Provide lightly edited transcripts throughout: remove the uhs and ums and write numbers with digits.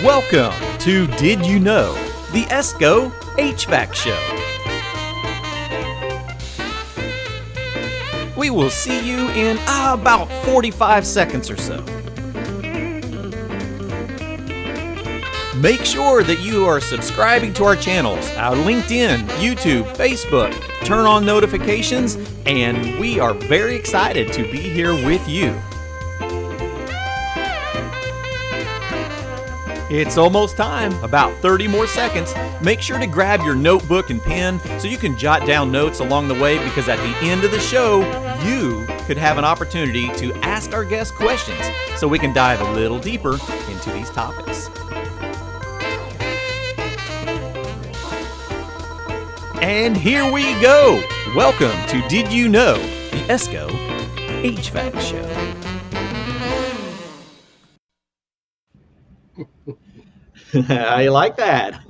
Welcome to Did You Know? The ESCO HVAC Show. We will see you in about 45 seconds or so. Make sure that you are subscribing to our channels, our LinkedIn, YouTube, Facebook. Turn on notifications, and we are very excited to be here with you. It's almost time, about 30 more seconds. Make sure to grab your notebook and pen so you can jot down notes along the way, because at the end of the show, you could have an opportunity to ask our guests questions so we can dive a little deeper into these topics. And here we go. Welcome to Did You Know? The ESCO HVAC Show. I like that.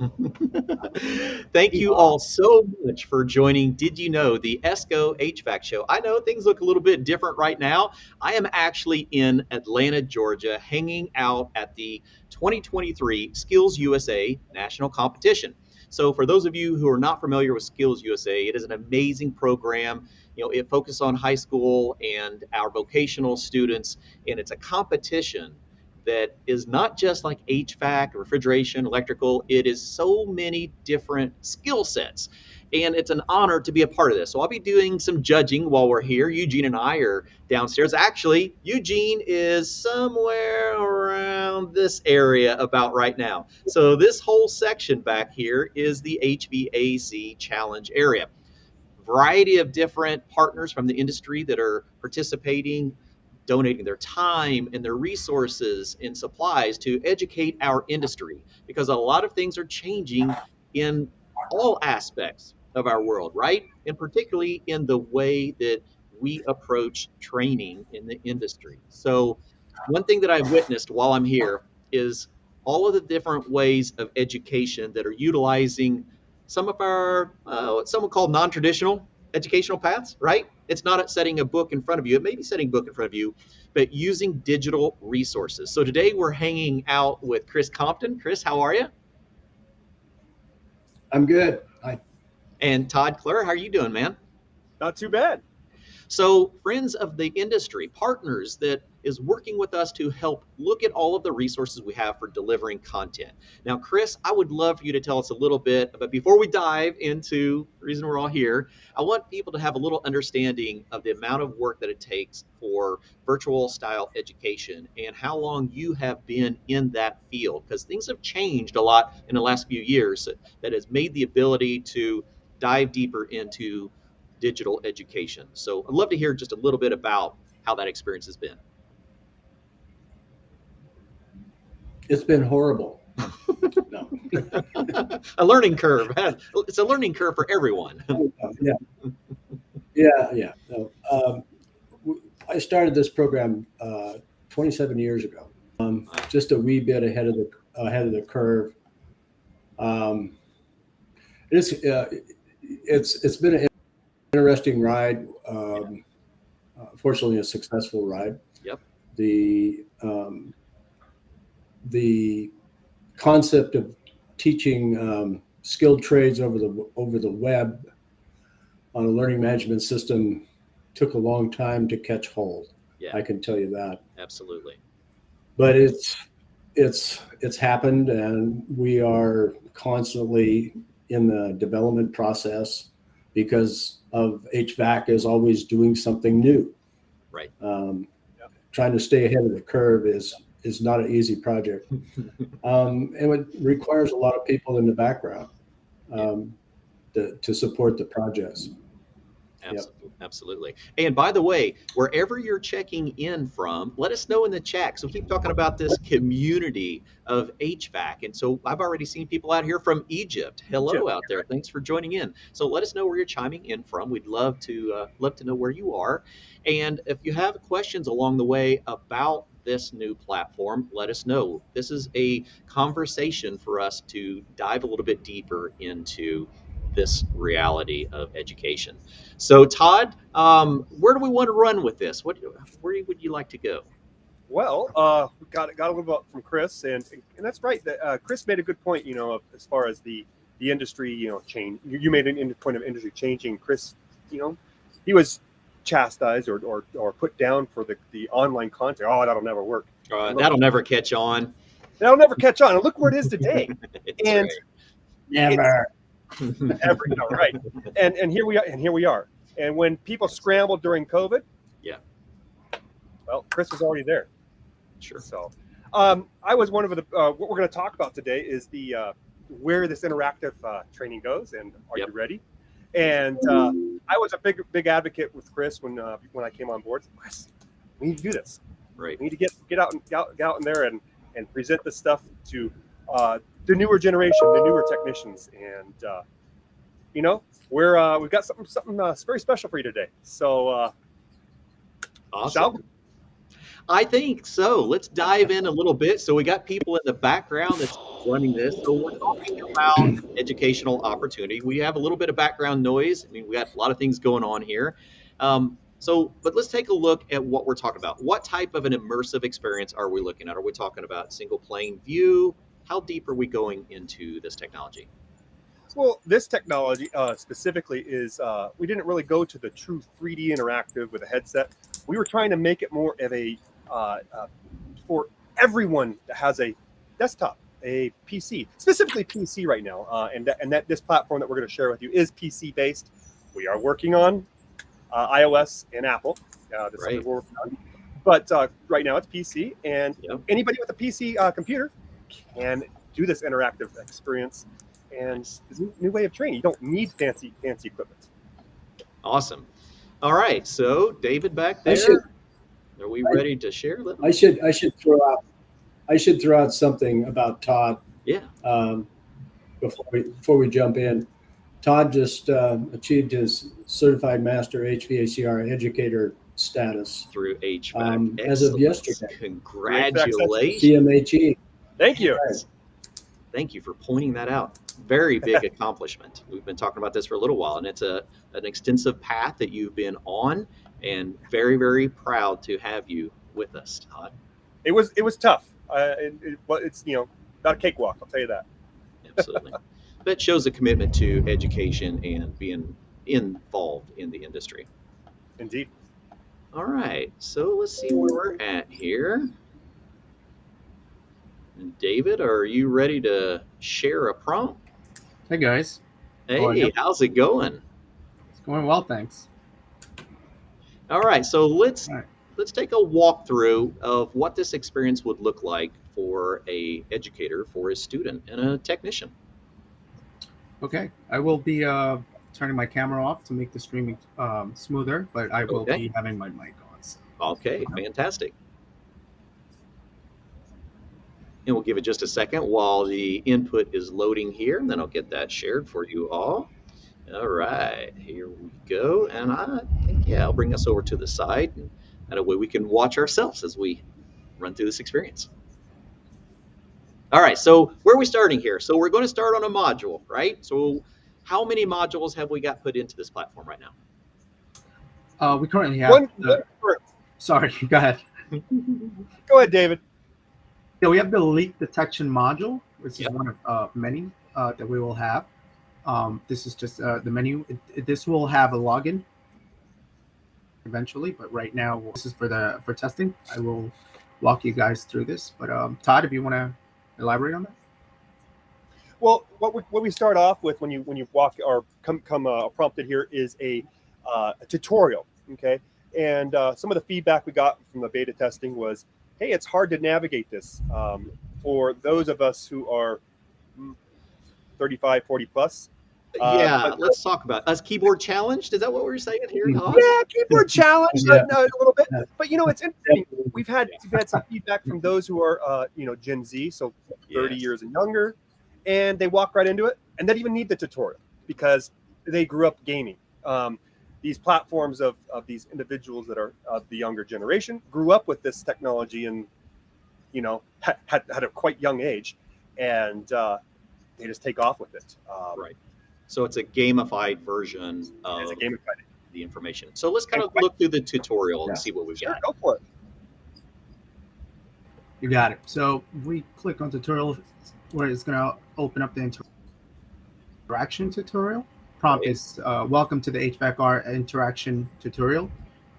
Thank you all so much for joining Did You Know? The ESCO HVAC Show. I know things look a little bit different right now. I am actually in Atlanta, Georgia, hanging out at the 2023 Skills USA National Competition. So for those of you who are not familiar with Skills USA, it is an amazing program. It focuses on high school and our vocational students, and it's a competition that is not just like HVAC, refrigeration, electrical. It is so many different skill sets, and it's an honor to be a part of this. So I'll be doing some judging while we're here. Eugene and I are downstairs. Actually, Eugene is somewhere around this area about right now. So this whole section back here is the HVAC challenge area. Variety of different partners from the industry that are participating, donating their time and their resources and supplies to educate our industry, because a lot of things are changing in all aspects of our world, right? And particularly in the way that we approach training in the industry. So one thing that I've witnessed while I'm here is all of the different ways of education that are utilizing some of our, what some would call non-traditional educational paths, right? It's not setting a book in front of you. It may be setting a book in front of you, but using digital resources. So today we're hanging out with Chris Compton. Chris, how are you? I'm good. Hi. And Todd Clare, how are you doing, man? Not too bad. So friends of the industry, partners that is working with us to help look at all of the resources we have for delivering content. Now, Chris, I would love for you to tell us a little bit, but before we dive into the reason we're all here, I want people to have a little understanding of the amount of work that it takes for virtual style education and how long you have been in that field, because things have changed a lot in the last few years that has made the ability to dive deeper into digital education. So I'd love to hear just a little bit about how that experience has been. It's been horrible. No. A learning curve. It's a learning curve for everyone. Yeah. No. I started this program 27 years ago, just a wee bit ahead of the curve. It's been an interesting ride. Fortunately, a successful ride. Yep. The concept of teaching skilled trades over the web on a learning management system took a long time to catch hold. Yeah. I can tell you that. Absolutely. But it's happened, and we are constantly in the development process because of HVAC is always doing something new. Right. Trying to stay ahead of the curve is not an easy project. And it requires a lot of people in the background to support the projects. Absolutely. And by the way, wherever you're checking in from, let us know in the chat. So keep talking about this community of HVAC. And so I've already seen people out here from Egypt. Hello out there. Thanks for joining in. So let us know where you're chiming in from. We'd love to know where you are. And if you have questions along the way about this new platform, let us know. This is a conversation for us to dive a little bit deeper into this reality of education. So Todd, where do we want to run with this? Where would you like to go? Well, we got a little bit from Chris, and that's right. That Chris made a good point. As far as the industry, change. You made an point of industry changing. Chris, you know, he was chastised or put down for the online content. Oh, that'll never work. And look, That'll never catch on. that'll never catch on. And look where it is today. That's And it's Never. every no, right. And here we are. And here we are. And when people scrambled during COVID, Yeah. well, Chris was already there. Sure. So, I was one of the. What we're going to talk about today is the where this interactive training goes, and are Yep. you ready? And I was a big advocate with Chris when I came on board. Chris, we need to do this. Right. We need to get out in there and present this stuff to the newer generation, the newer technicians, and we've got something very special for you today. So, Awesome. shall we? I think so. Let's dive in a little bit. So we got people in the background that's running this. So we're talking about educational opportunity. We have a little bit of background noise. I mean, we got a lot of things going on here. But let's take a look at what we're talking about. What type of an immersive experience are we looking at? Are we talking about single plane view? How deep are we going into this technology? Well, this technology specifically is we didn't really go to the true 3D interactive with a headset. We were trying to make it more of a for everyone that has a desktop, a PC, specifically PC right now, and that this platform that we're going to share with you is PC based. We are working on iOS and Apple. That's Right. something we're working on. But right now it's PC, and Yep. anybody with a PC computer can do this interactive experience. And it's a new way of training. You don't need fancy equipment. Awesome. All right. So David back there, are we ready to share? I should throw out something about Todd Yeah. before we jump in. Todd just achieved his certified master HVACR educator status Through HVAC. as of Excellent. yesterday. Congratulations. CMHE. Thank you. Thank you for pointing that out. Very big accomplishment. We've been talking about this for a little while, and it's an extensive path that you've been on, and very, very proud to have you with us, Todd. It was tough. But it's not a cakewalk. I'll tell you that. Absolutely. That shows a commitment to education and being involved in the industry. Indeed. All right, so let's see where we're at here. And David, are you ready to share a prompt? Hey guys, Hey, how's it going? it's going well, thanks. All right, so let's All right. take a walkthrough of what this experience would look like for a educator, for a student, and a technician. Okay, I will be turning my camera off to make the streaming smoother, but I will Okay. be having my mic on. So. Okay, fantastic. And we'll give it just a second while the input is loading here, and then I'll get that shared for you all. All right, here we go. And I think, I'll bring us over to the side, and that way we can watch ourselves as we run through this experience. All right, so where are we starting here? So we're going to start on a module, right? So how many modules have we got put into this platform right now? We currently have. One. Sorry, go ahead. Go ahead, David. Yeah, we have the leak detection module, which Yep. is one of many that we will have. This is just the menu. This will have a login eventually, but right now this is for testing. I will walk you guys through this. But Todd, if you want to elaborate on that. Well, what we start off with when you walk or come prompted here is a tutorial. Okay, and some of the feedback we got from the beta testing was, hey, it's hard to navigate this for those of us who are 35, 40 plus. But let's talk about us. Keyboard challenged? Is that what we're saying here, Todd? Yeah, keyboard challenge Yeah. a little bit, but it's interesting. We've had some feedback from those who are Gen Z, so 30 Yes. years and younger, and they walk right into it, and they don't even need the tutorial because they grew up gaming. These platforms of these individuals that are of the younger generation grew up with this technology and had a quite young age, and they just take off with it. Right. So it's a gamified version of As a game of fighting. the information. So let's kind of look through the tutorial and Yeah. see what we've Sure, got. go for it. You got it. So we click on tutorial where it's going to open up the interaction tutorial. Prompt Right. is welcome to the HVACR interaction tutorial.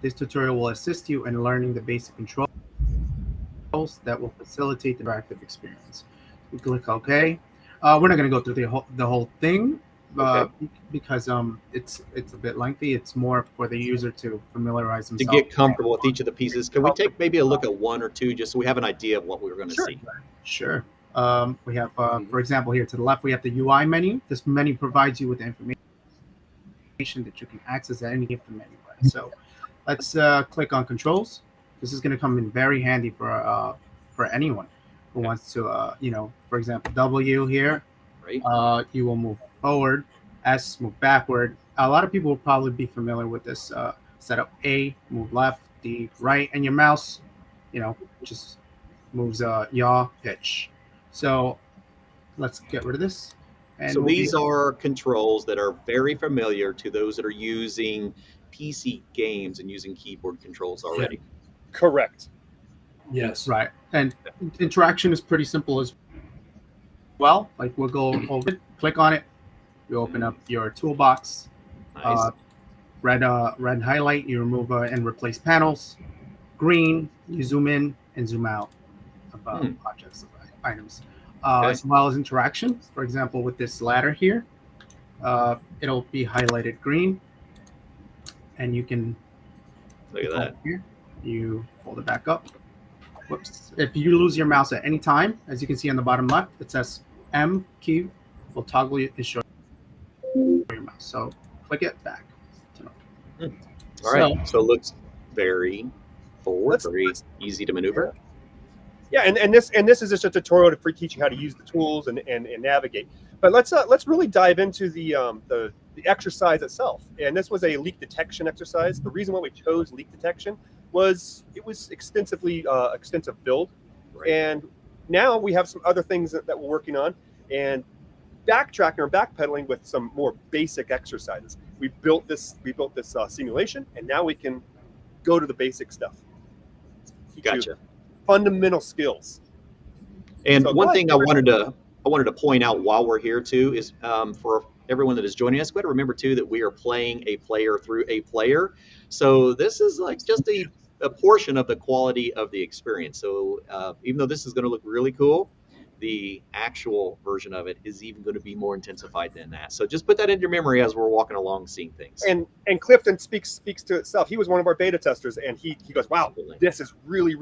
This tutorial will assist you in learning the basic controls that will facilitate the interactive experience. We click OK. We're not going to go through the whole thing Okay. because it's a bit lengthy. It's more for the user to familiarize To himself. get comfortable with each of the pieces, can we take maybe a look at one or two just so we have an idea of what we're going to Sure. see? Sure. We have, for example, here to the left, we have the UI menu. This menu provides you with the information that you can access at any given menu. So let's click on controls. This is going to come in very handy for anyone who wants to, for example, W here, Right. you will move forward, S, move backward. A lot of people will probably be familiar with this setup. A, move left, D, right, and your mouse, just moves yaw, pitch. So let's get rid of this. And So we'll be these are controls that are very familiar to those that are using PC games and using keyboard controls already. Correct. Yes. right. And interaction is pretty simple as well. Like we'll go over it, click on it, you open up your toolbox. Nice. Red highlight, you remove and replace panels. Green, you zoom in and zoom out of objects, of items, Okay. as well as interaction. For example, with this ladder here, it'll be highlighted green, and you can Look at that. here. You fold it back up. Whoops! If you lose your mouse at any time, as you can see on the bottom left, it says M key will toggle it and show your mouse. So click it back. All right. So it looks very forward, very easy to maneuver. Yeah, and this is just a tutorial for teaching how to use the tools and navigate. But let's really dive into the exercise itself. And this was a leak detection exercise. The reason why we chose leak detection was it was extensive build, Right. and now we have some other things that we're working on and backtracking or backpedaling with some more basic exercises. We built this simulation, and now we can go to the basic stuff. Teach you Gotcha. fundamental skills. And So one go thing ahead. I wanted to point out while we're here too is for everyone that is joining us, we got to remember too that we are playing a player through a player. So this is like just a portion of the quality of the experience. So even though this is going to look really cool, the actual version of it is even going to be more intensified than that. So just put that in your memory as we're walking along, seeing things. And Clifton speaks to itself. He was one of our beta testers, and he goes, "Wow, Absolutely. this is really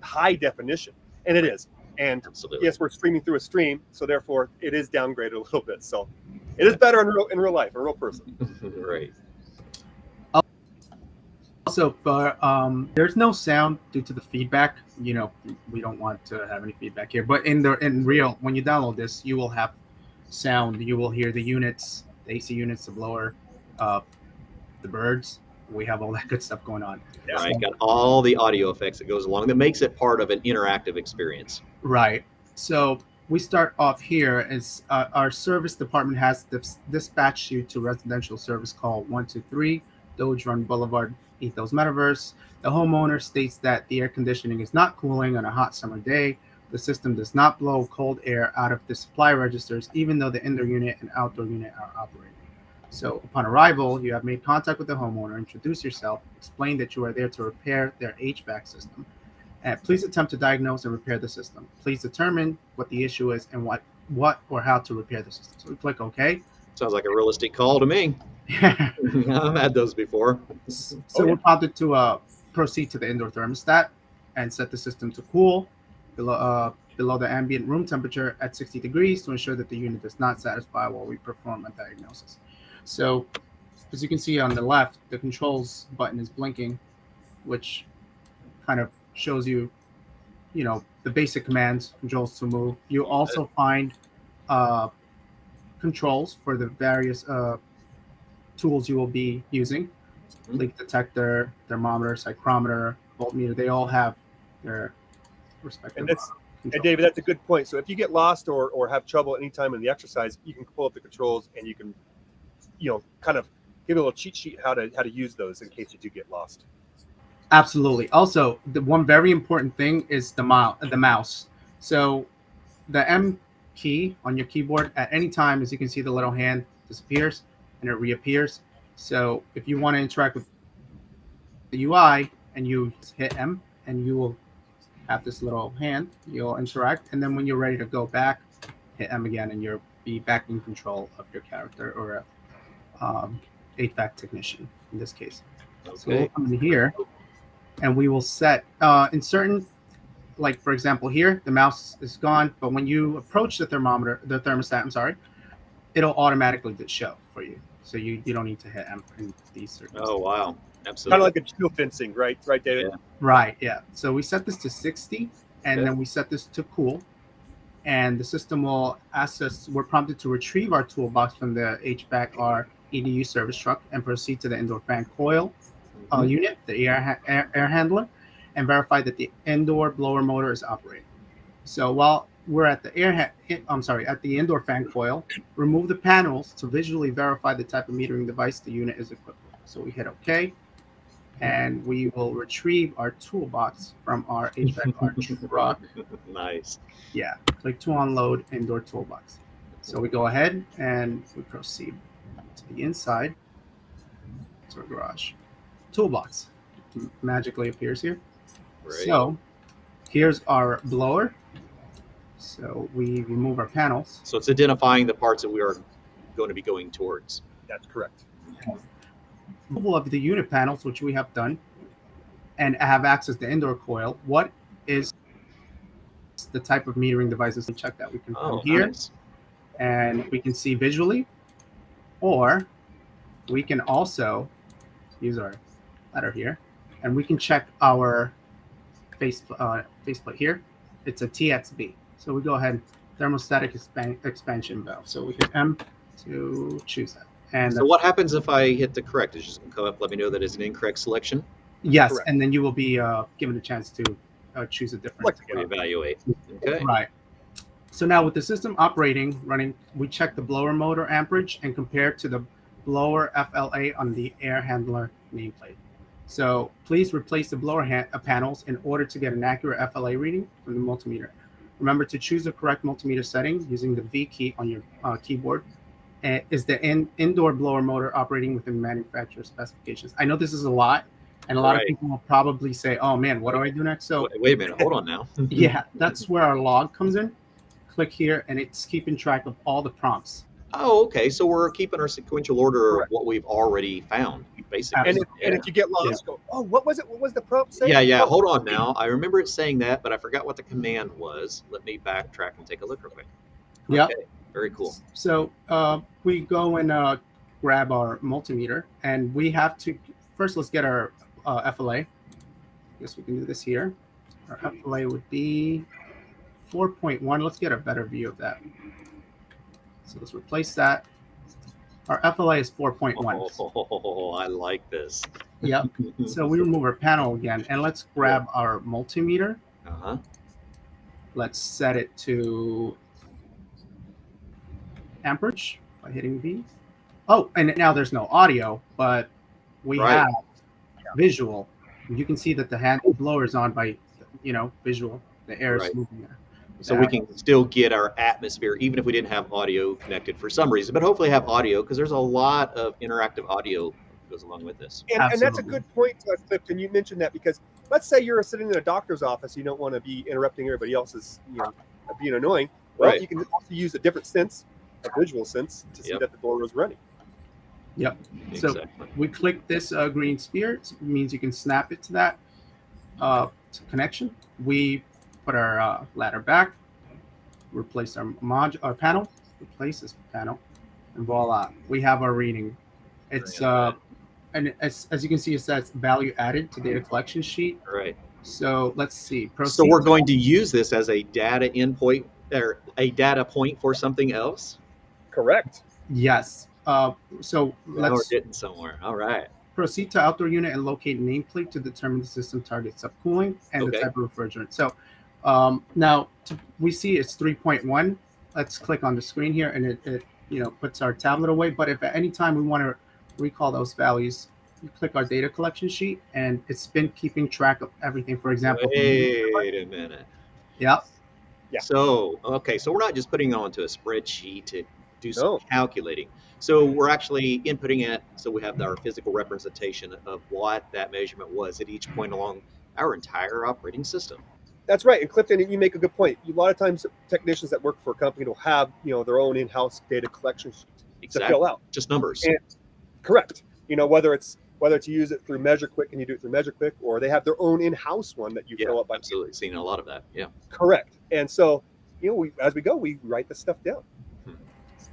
high definition," and it is. And Absolutely. yes, we're streaming through a stream, so therefore it is downgraded a little bit. So it is better in real life, a real person. Right. Also, there's no sound due to the feedback. We don't want to have any feedback here. But in real, when you download this, you will have sound. You will hear the units, the AC units, the blower, the birds. We have all that good stuff going on. Right. Got all the audio effects that goes along that makes it part of an interactive experience. Right. So we start off here as our service department has dispatched you to residential service call 123 Doge Run Boulevard, Ethos Metaverse. The homeowner states that the air conditioning is not cooling on a hot summer day. The system does not blow cold air out of the supply registers, even though the indoor unit and outdoor unit are operating. So upon arrival, you have made contact with the homeowner, introduce yourself, explain that you are there to repair their HVAC system. And please attempt to diagnose and repair the system. Please determine what the issue is and what or how to repair the system. So we click OK. Sounds like a realistic call to me. I've had those before. So we're prompted to proceed to the indoor thermostat and set the system to cool below the ambient room temperature at 60 degrees to ensure that the unit does not satisfy while we perform a diagnosis. So as you can see on the left, the controls button is blinking, which kind of shows you, the basic commands, controls to move. You also find controls for the various tools you will be using. Leak detector, thermometer, psychrometer, voltmeter, they all have their respective controls. And David, that's a good point. So if you get lost or have trouble anytime in the exercise, you can pull up the controls and you can, kind of give a little cheat sheet how to use those in case you do get lost. Absolutely. Also, the one very important thing is the mouse. So the M key on your keyboard at any time, as you can see, the little hand disappears and it reappears. So if you want to interact with the UI and you hit M, and you will have this little hand, you'll interact, and then when you're ready to go back, hit M again, and you'll be back in control of your character, or a HVAC technician in this case. So we'll Okay. come in here, and we will set in certain, like for example here, the mouse is gone, but when you approach the thermostat, I'm sorry, it'll automatically show for you. So you don't need to hit M in these certain. Oh, wow. Kind of Absolutely. like a geofencing, right? Right, David? Yeah. Right, yeah. So we set this to 60, and Okay. then we set this to cool, and the system will ask us, we're prompted to retrieve our toolbox from the HVACR EDU service truck and proceed to the indoor fan coil Mhm. unit, the air handler, and verify that the indoor blower motor is operating. So while we're at the at the indoor fan coil, remove the panels to visually verify the type of metering device the unit is equipped with. So we hit OK, and we will retrieve our toolbox from our HVACR truck. Nice. Yeah, click to unload indoor toolbox. So we go ahead and we proceed to the inside to our garage. Toolbox magically appears here. Great. So here's our blower. So we remove our panels. So it's identifying the parts that we are going to be going towards. That's correct. Removal of the unit panels, which we have done, and have access to indoor coil. What is the type of metering devices? We check that. We can come Oh, here nice. and we can see visually, or we can also use our ladder here, and we can check our faceplate here. It's a TXB. So we go ahead, thermostatic expansion valve. So we hit M to choose that. And So what happens if I hit the correct? It's just going to come up, let me know that it's an incorrect selection. yes, Correct. and then you will be given a chance to choose a different. Evaluate. Okay. Right. So now with the system running, we check the blower motor amperage and compare to the blower FLA on the air handler nameplate. So please replace the blower panels in order to get an accurate FLA reading from the multimeter. Remember to choose the correct multimeter setting using the V key on your keyboard. Is the indoor blower motor operating within manufacturer specifications? I know this is a lot, and a lot of Right. people will probably say, oh man, what do I do next? So Wait a minute. Hold on now. yeah, that's where our log comes in. Click here, and it's keeping track of all the prompts. Oh, okay. So we're keeping our sequential order Correct. of what we've already found, basically. And if you get lost, go, oh, what was it? What was the prompt saying? Yeah. Oh, Hold on now. I remember it saying that, but I forgot what the command was. Let me backtrack and take a look real quick. Yeah. Okay. Very cool. So we go and grab our multimeter, and we have to first, let's get our FLA. I guess we can do this here. Our FLA would be 4.1. Let's get a better view of that. So let's replace that. Our FLA is 4.1. Oh, I like this. Yep. So we remove our panel again, and let's grab our multimeter. Uh-huh. Let's set it to amperage by hitting V. Oh, and now there's no audio, but we Right. have visual. You can see that the hand blower is on by, visual. The air is Right. moving there. So we can still get our atmosphere, even if we didn't have audio connected for some reason, but hopefully have audio, because there's a lot of interactive audio that goes along with this. And that's a Absolutely. good point, Clifton. You mentioned that because let's say you're sitting in a doctor's office, you don't want to be interrupting everybody else's, being annoying. Well, Right. you can also use a different sense, a visual sense, to see Yep. that the door was running. Yep. So Exactly. we click this green sphere. It means you can snap it to that connection. We put our ladder back, replace our panel, replace this panel, and voila, we have our reading. It's and as you can see, it says value added to data collection sheet. Right. So let's see. So Proceed we're to- going to use this as a data endpoint or a data point for something else. Correct. Yes. So Now we're let's getting somewhere. All right. proceed to outdoor unit and locate nameplate to determine the system target subcooling and the Okay. type of refrigerant. So now we see it's 3.1. Let's click on the screen here, and it puts our tablet away. But if at any time we want to recall those values, you click our data collection sheet, and it's been keeping track of everything. For example, Wait a minute. yeah, Yeah. So, okay, so we're not just putting it onto a spreadsheet to do some No, calculating. So we're actually inputting it. So we have our physical representation of what that measurement was at each point along our entire operating system. that's right. And Clifton, you make a good point. A lot of times, technicians that work for a company will have their own in-house data collection sheet to fill Exactly. out. Just numbers. And correct. Whether you use it through MeasureQuick and you do it through MeasureQuick, or they have their own in-house one that you Yeah, fill up by absolutely. Seen a lot of that. Yeah. correct. And so, as we go, we write this stuff down, Hmm.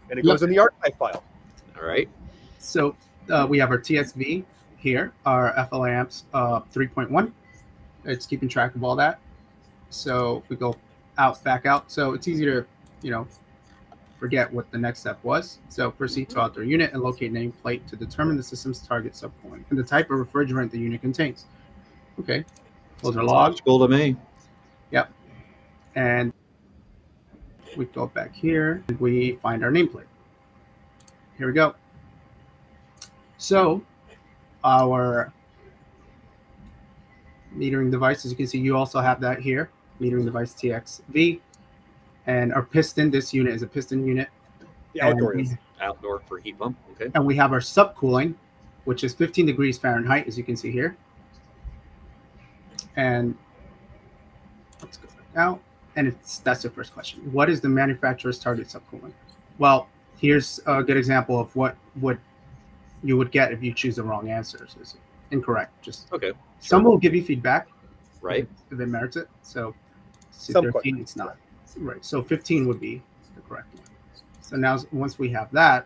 and it goes in the archive file. All right. So we have our TXV here, our FLAMPS 3.1. It's keeping track of all that. So if we go back out. So it's easy to, forget what the next step was. So proceed to outdoor unit and locate nameplate to determine the system's target subcooling and the type of refrigerant the unit contains. Okay, those are Sounds logged. logical to me. Yep. And we go back here and we find our nameplate. Here we go. So our metering device, as you can see, you also have that here, metering device TXV. And our piston, this unit is a piston unit. The outdoor and is. Outdoor for heat pump. Okay. And we have our subcooling, which is 15 degrees Fahrenheit, as you can see here. And let's go back out. And that's the first question. What is the manufacturer's target subcooling? Well, here's a good example of what you would get if you choose the wrong answers. It's incorrect. Just Okay. some will give you feedback, Right. if it merits it. So Some 13, questions. it's not. Right. So 15 would be the correct one. So now once we have that,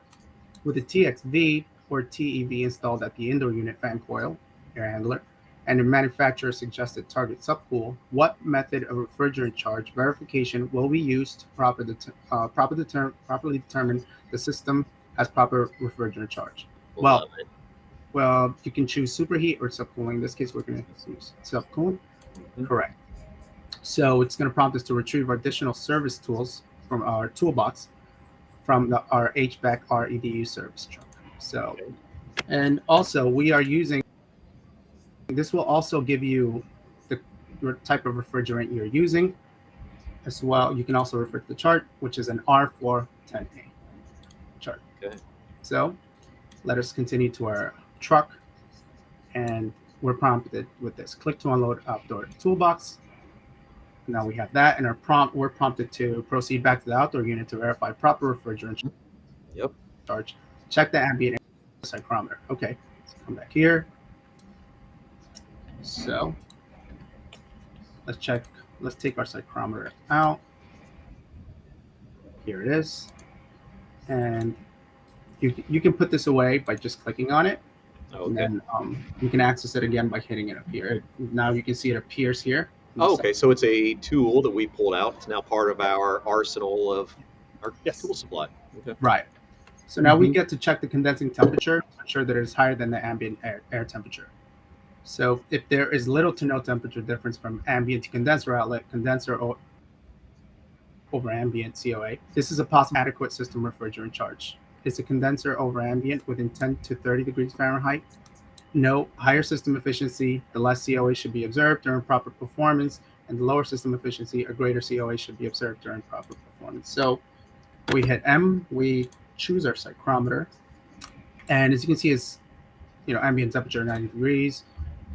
with the TXV or TEV installed at the indoor unit fan coil, air handler, and the manufacturer suggested target subcool, what method of refrigerant charge verification will be used to properly determine the system has proper refrigerant charge? Love it. Well, you can choose superheat or subcooling. In this case, we're going to use subcooling. Mhm. Correct. So it's going to prompt us to retrieve additional service tools from our toolbox from our HVACR EDU service truck. So, Okay. and also we are using, this will also give you the type of refrigerant you're using as well. You can also refer to the chart, which is an R410A chart. Okay. So let us continue to our truck, and we're prompted with this. Click to unload outdoor toolbox. Now we have that, and we're prompted to proceed back to the outdoor unit to verify proper refrigerant Yep. charge. Check the ambient air psychrometer. Okay, let's come back here. So let's take our psychrometer out. Here it is. And you can put this away by just clicking on it. And Okay. then you can access it again by hitting it up here. Now you can see it appears here. Oh, okay. So it's a tool that we pulled out. It's now part of our arsenal of our Yes. tool supply. Okay. Right. So now we get to check the condensing temperature to ensure that it is higher than the ambient air temperature. So if there is little to no temperature difference from ambient to condenser outlet, condenser over ambient COA, this is a possible adequate system refrigerant charge. Is a condenser over ambient within 10 to 30 degrees Fahrenheit? No. Higher system efficiency, the less COA should be observed during proper performance, and the lower system efficiency, a greater COA should be observed during proper performance. So we hit M, we choose our psychrometer, and as you can see, it's ambient temperature 90 degrees,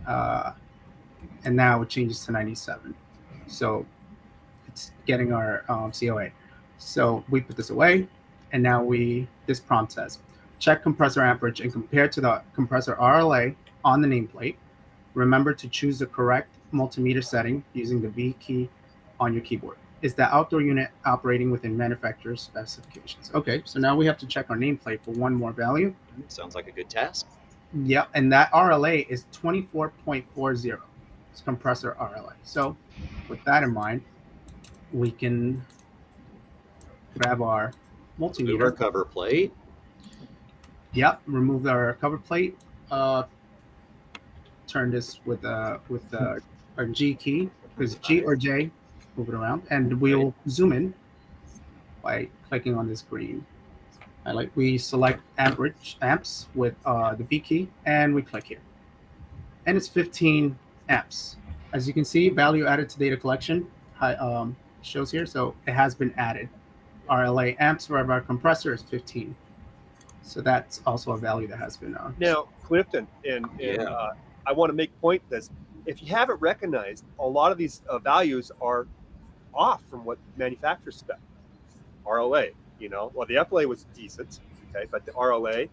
and now it changes to 97. So it's getting our COA. So we put this away, and now this prompt says, check compressor amperage and compare to the compressor RLA on the nameplate. Remember to choose the correct multimeter setting using the V key on your keyboard. Is the outdoor unit operating within manufacturer's specifications? Okay, so now we have to check our nameplate for one more value. Sounds like a good task. Yeah, and that RLA is 24.40. It's compressor RLA. So with that in mind, we can grab our Move our multimeter. cover plate. Yep, remove our cover plate. Turn this with our G key, because G or J, move it around, and we'll zoom in by clicking on this green highlight. We select amperage amps with the B key, and we click here. And it's 15 amps. As you can see, value added to data collection shows here, so it has been added. RLA amps for our compressor is 15. So that's also a value that has been Now, Clifton, I want to make a point this. If you haven't recognized, a lot of these values are off from what manufacturers spec. RLA, well, the FLA was decent, okay, but the RLA,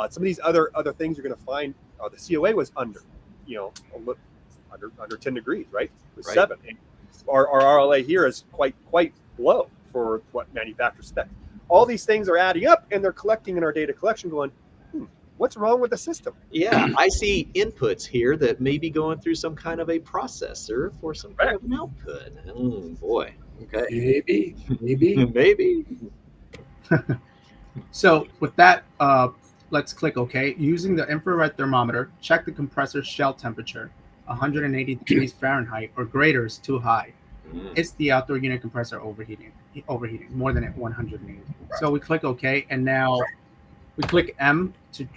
some of these other things you're going to find, the COA was under, under 10 degrees, right? It was 7. And our RLA here is quite low for what manufacturers spec. All these things are adding up, and they're collecting in our data collection, going, what's wrong with the system? Yeah, I see inputs here that may be going through some kind of a processor for some kind of an output. Oh boy. Okay. Maybe. Maybe. So with that, let's click OK. Using the infrared thermometer, check the compressor shell temperature. 180 degrees Fahrenheit or greater is too high. It's the outdoor unit compressor overheating more than 180. So we click OK, and now we click M to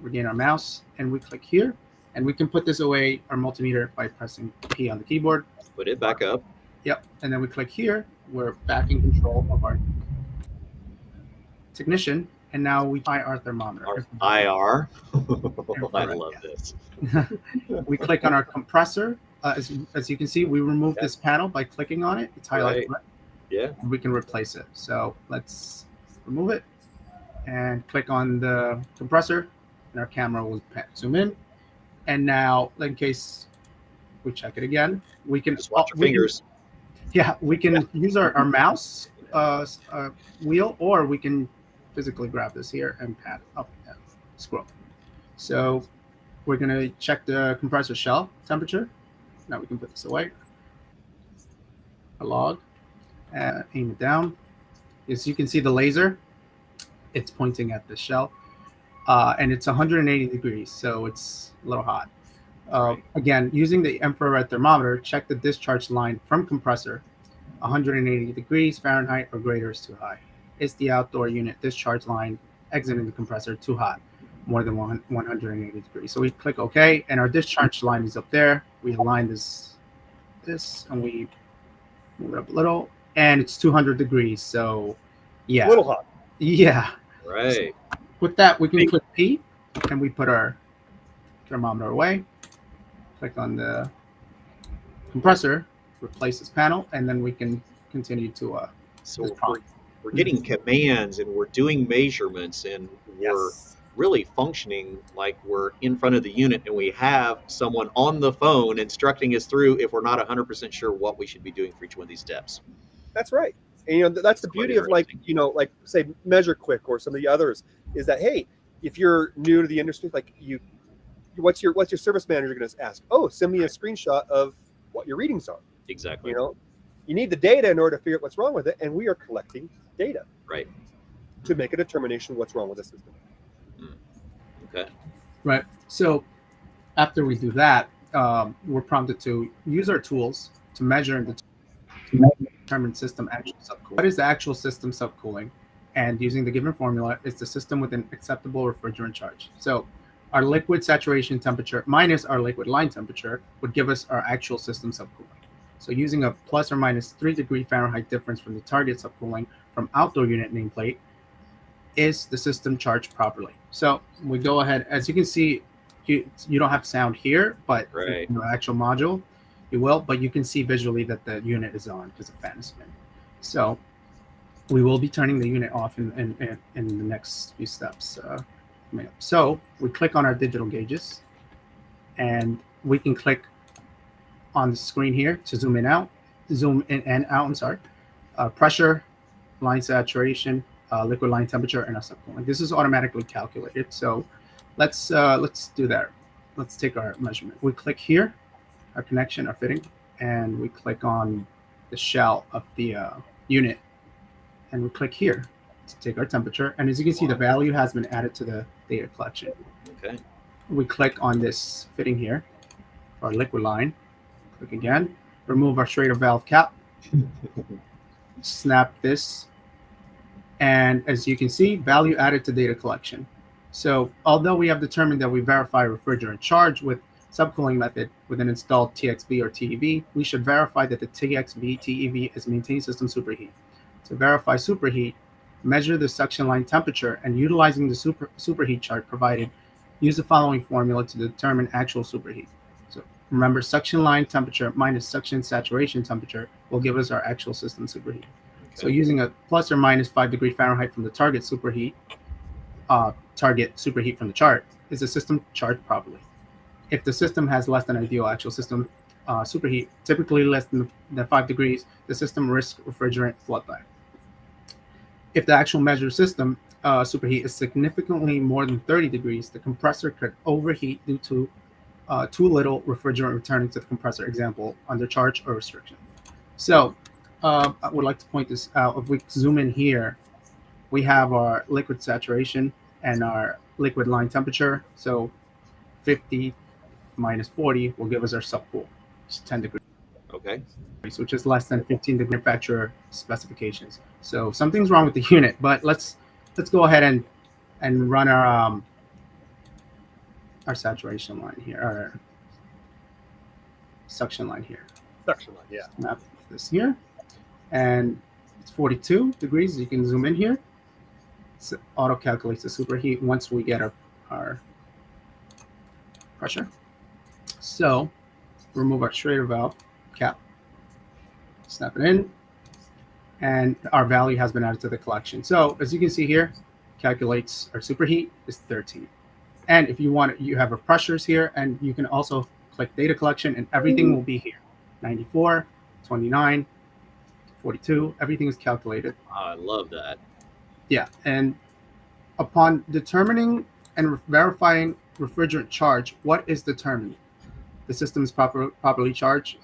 regain our mouse, and we click here, and we can put this away, our multimeter, by pressing P on the keyboard. Put it back up. Yep, and then we click here. We're back in control of our technician, and now we try our thermometer. Our IR. I love this. We click on our compressor. As you can see, we remove this panel by clicking on it. It's highlighted red. Yeah. And we can replace it. So let's remove it and click on the compressor, and our camera will zoom in. And now, in case we check it again, we can just watch your fingers. We can use our mouse wheel, or we can physically grab this here and pat up and scroll. So we're going to check the compressor shell temperature. Now we can put this away. A log, aim it down. As you can see, the laser, it's pointing at the shell, and it's 180 degrees, so it's a little hot. Again, using the infrared thermometer, check the discharge line from compressor. 180 degrees Fahrenheit or greater is too high. It's the outdoor unit discharge line exiting the compressor too hot, more than 180 degrees. So we click OK, and our discharge line is up there. We align this, and we move it up a little, and it's 200 degrees. So, yeah, a little hot. Yeah. Right. So with that, we can click P, and we put our thermometer away. Click on the compressor, replace this panel, and then we can continue to. So we're getting commands, and we're doing measurements, and we're really functioning like we're in front of the unit, and we have someone on the phone instructing us through if we're not 100% sure what we should be doing for each one of these steps. That's right. And that's the beauty of like say Measure Quick or some of the others, is that, hey, if you're new to the industry, like what's your service manager going to ask? Oh, send me a screenshot of what your readings are. Exactly. You need the data in order to figure out what's wrong with it, and we are collecting data. Right. To make a determination what's wrong with the system. Okay. Right. So after we do that, we're prompted to use our tools to measure and determine system actual subcooling. What is the actual system subcooling? And using the given formula, it's the system with an acceptable refrigerant charge. So our liquid saturation temperature minus our liquid line temperature would give us our actual system subcooling. So using a plus or minus 3 degree Fahrenheit difference from the target subcooling from outdoor unit nameplate, is the system charged properly? So we go ahead, as you can see, you don't have sound here, but in the actual module, you will, but you can see visually that the unit is on because the fan is spinning. So we will be turning the unit off in the next few steps. So we click on our digital gauges, and we can click on the screen here to zoom in and out, pressure, line saturation, liquid line temperature, and our subcooling. This is automatically calculated. So let's do that. Let's take our measurement. We click here, our connection, our fitting, and we click on the shell of the unit, and we click here to take our temperature. And as you can see, the value has been added to the data collection. Okay. We click on this fitting here, our liquid line. Click again, remove our Schrader valve cap, snap this And as you can see, value added to data collection. So although we have determined that we verify refrigerant charge with subcooling method with an installed TXV or TEV, we should verify that the TXV, TEV is maintaining system superheat. To verify superheat, measure the suction line temperature, and utilizing the superheat chart provided, use the following formula to determine actual superheat. So remember, suction line temperature minus suction saturation temperature will give us our actual system superheat. So using a plus or minus 5 degree Fahrenheit from the target superheat from the chart, is the system charged properly? If the system has less than ideal actual system superheat, typically less than 5 degrees, the system risks refrigerant floodback. If the actual measured system superheat is significantly more than 30 degrees, the compressor could overheat due to too little refrigerant returning to the compressor, example, undercharge or restriction. So I would like to point this out. If we zoom in here, we have our liquid saturation and our liquid line temperature. So 50 minus 40 will give us our subcool, which is 10 degrees. Okay. Which is less than 15 degree manufacturer specifications. So something's wrong with the unit, but let's go ahead and run our saturation line here, our suction line here. Suction line, yeah. Map this here, and it's 42 degrees. You can zoom in here. So auto calculates the superheat once we get our pressure. So remove our Schrader valve cap, snap it in, and our value has been added to the collection. So as you can see here, calculates our superheat is 13. And if you want, you have our pressures here, and you can also click data collection, and everything will be here. 94, 29, 42, everything is calculated. I love that. Yeah, and upon determining and verifying refrigerant charge, what is determined? The system is properly charged,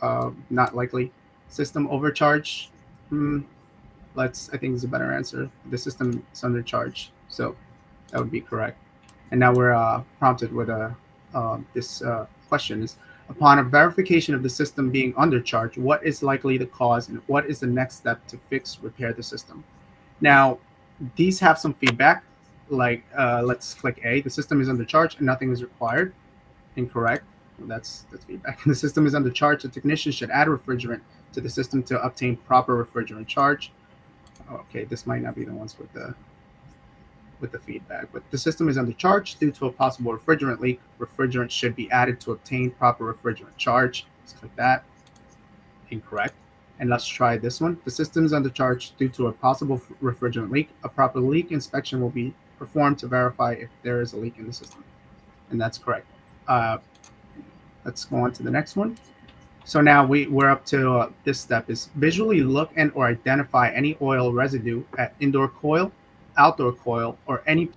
not likely. System overcharge, I think is a better answer. The system is undercharged, so that would be correct. And now we're prompted with this question is, upon a verification of the system being undercharged, what is likely the cause and what is the next step to repair the system? Now, these have some feedback, like let's click A, the system is undercharged and nothing is required. Incorrect. Well, that's feedback. The system is undercharged. The technician should add refrigerant to the system to obtain proper refrigerant charge. Okay, this might not be the ones with the feedback, but the system is undercharged due to a possible refrigerant leak. Refrigerant should be added to obtain proper refrigerant charge. Let's click that. Incorrect. And let's try this one. The system is undercharged due to a possible refrigerant leak. A proper leak inspection will be performed to verify if there is a leak in the system. And that's correct. Let's go on to the next one. So now we're up to this step is visually look and or identify any oil residue at indoor coil, outdoor coil, or any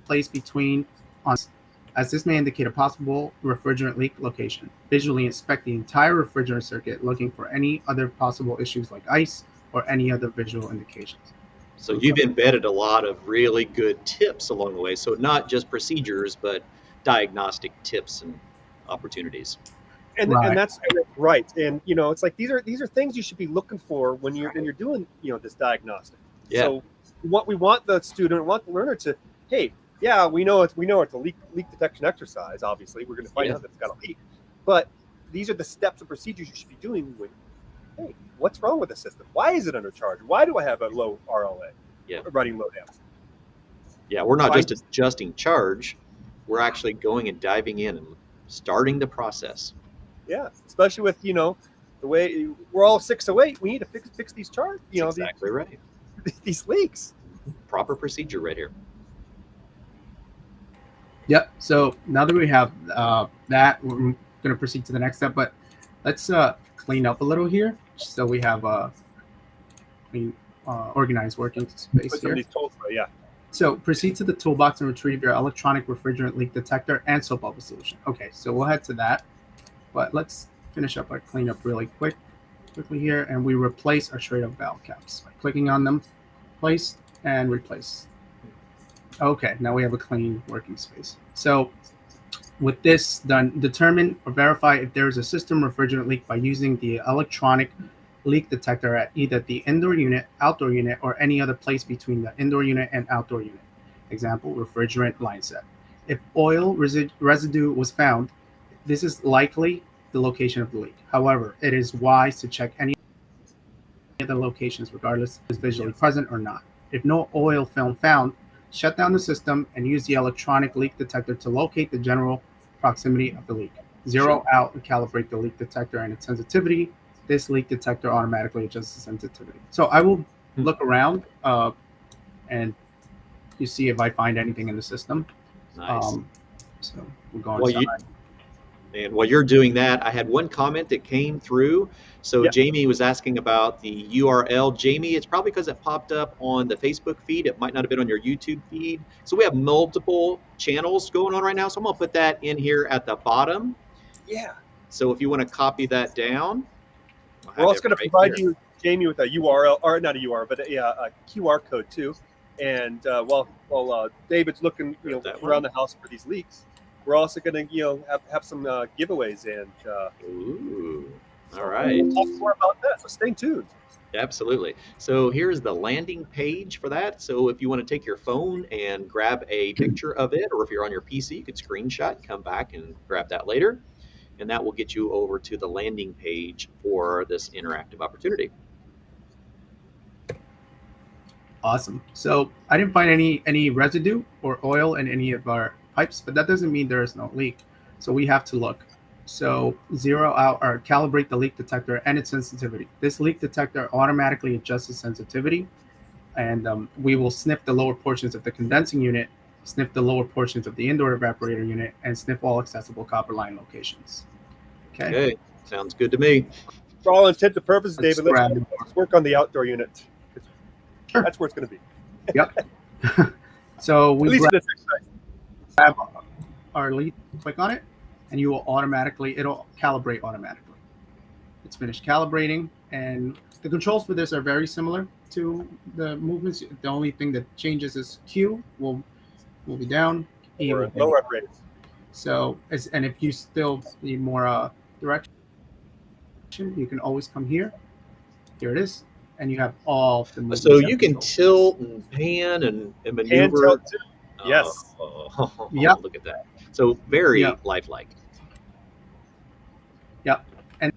place between on, as this may indicate a possible refrigerant leak location. Visually inspect the entire refrigerant circuit, looking for any other possible issues like ice or any other visual indications. So you've embedded a lot of really good tips along the way. So not just procedures, but diagnostic tips and opportunities. And that's right. And it's like these are things you should be looking for when you're doing this diagnostic. Yeah. So we want the student, we want the learner to, hey, yeah, we know it's a leak detection exercise. Obviously, we're going to find out that it's got a leak, but these are the steps and procedures you should be doing. Hey, what's wrong with the system? Why is it undercharged? Why do I have a low RLA? Yeah, running low downs. Yeah, we're not just adjusting charge; we're actually going and diving in and starting the process. Yeah, especially with the way we're all 608, we need to fix these charts. Exactly right. These leaks. Proper procedure right here. Yep. So now that we have that, we're going to proceed to the next step. But let's clean up a little here, so we have organized working space here. Yeah. So proceed to the toolbox and retrieve your electronic refrigerant leak detector and soap bubble solution. Okay, so we'll head to that. But let's finish up our cleanup really quickly here, and we replace our straight up valve caps by clicking on them, place and replace. Okay, now we have a clean working space. So with this done, determine or verify if there is a system refrigerant leak by using the electronic leak detector at either the indoor unit, outdoor unit, or any other place between the indoor unit and outdoor unit. Example, refrigerant line set. If oil residue was found, this is likely the location of the leak. However, it is wise to check any other locations regardless if it's visually present or not. If no oil film found, shut down the system and use the electronic leak detector to locate the general proximity of the leak. Zero out and calibrate the leak detector and its sensitivity. This leak detector automatically adjusts the sensitivity. So I will look around and you see if I find anything in the system. Nice. So we'll go inside. And while you're doing that, I had one comment that came through. So Jamie was asking about the URL. Jamie, it's probably because it popped up on the Facebook feed. It might not have been on your YouTube feed. So we have multiple channels going on right now. So I'm going to put that in here at the bottom. Yeah. So if you want to copy that down. We're also going to provide you, Jamie, with a URL, or not a URL, but a QR code too. And while David's looking, around the house for these leaks, we're also going to, have some giveaways and. Ooh, all right. We'll talk more about that. So stay tuned. Absolutely. So here's the landing page for that. So if you want to take your phone and grab a picture of it, or if you're on your PC, you could screenshot, come back and grab that later. And that will get you over to the landing page for this interactive opportunity. Awesome. So I didn't find any residue or oil in any of our pipes, but that doesn't mean there is no leak. So we have to look. So zero out or calibrate the leak detector and its sensitivity. This leak detector automatically adjusts the sensitivity, and we will sniff the lower portions of the condensing unit, sniff the lower portions of the indoor evaporator unit, and sniff all accessible copper line locations. Okay. Sounds good to me. For all intents and purposes, David, let's work on the outdoor unit. Sure. That's where it's going to be. Yep. So we grab our lead, click on it, and you will it'll calibrate automatically. It's finished calibrating, and the controls for this are very similar to the movements. The only thing that changes is Q will be down, E will be lower rates. So, and if you still need more direction, you can always come here. Here it is, and you have all the movements. So you can tilt and pan and maneuver. And tilt too. Yes. Yep. Look at that. So very lifelike. Yep. And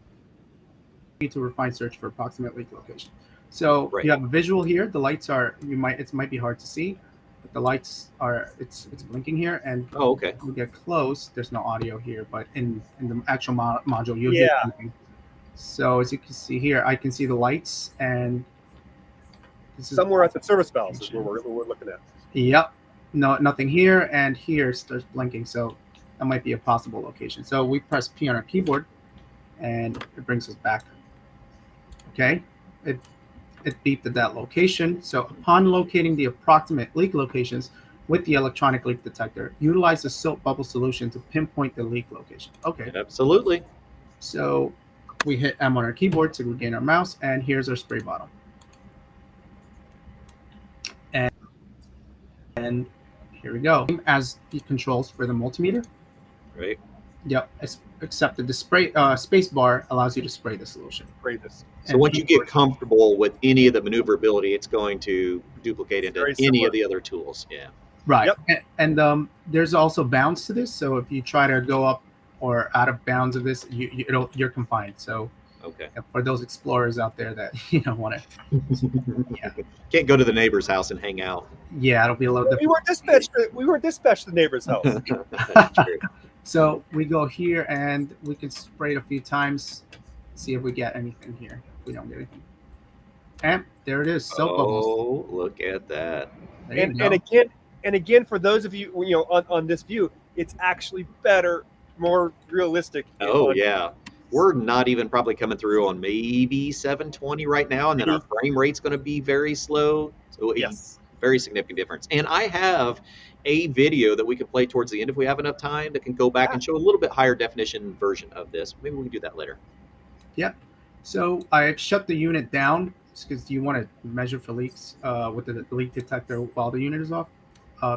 you need to refine search for approximate leak location. So you have a visual here. The lights are it might be hard to see, but the lights are it's blinking here. And okay. When we get close, there's no audio here, but in the actual module you'll hear blinking. So as you can see here, I can see the lights, and this is somewhere at the service valves is where we're looking at. Yep. No, nothing here, and here starts blinking. So that might be a possible location. So we press P on our keyboard, and it brings us back. Okay. It beeped at that location. So upon locating the approximate leak locations with the electronic leak detector, utilize the soap bubble solution to pinpoint the leak location. Okay. Absolutely. So we hit M on our keyboard to regain our mouse, and here's our spray bottle. And here we go. As the controls for the multimeter. Right. Yep. Except that the space bar allows you to spray the solution. Spray this. So once you get comfortable with any of the maneuverability, it's going to duplicate into any of the other tools. Yeah. Right. Yep. And there's also bounds to this. So if you try to go up or out of bounds of this, you're confined. So for those explorers out there that want to, can't go to the neighbor's house and hang out. Yeah, it'll be a little different. We were dispatched to the neighbor's house. So we go here and we can spray it a few times, see if we get anything here. If we don't get anything, and there it is. Soap bubbles. Oh, look at that! And again, for those of you on this view, it's actually better, more realistic. Oh yeah. We're not even probably coming through on maybe 720 right now, and then our frame rate's going to be very slow. So very significant difference. And I have a video that we can play towards the end if we have enough time that can go back and show a little bit higher definition version of this. Maybe we can do that later. Yeah. So I shut the unit down because you want to measure for leaks with the leak detector while the unit is off.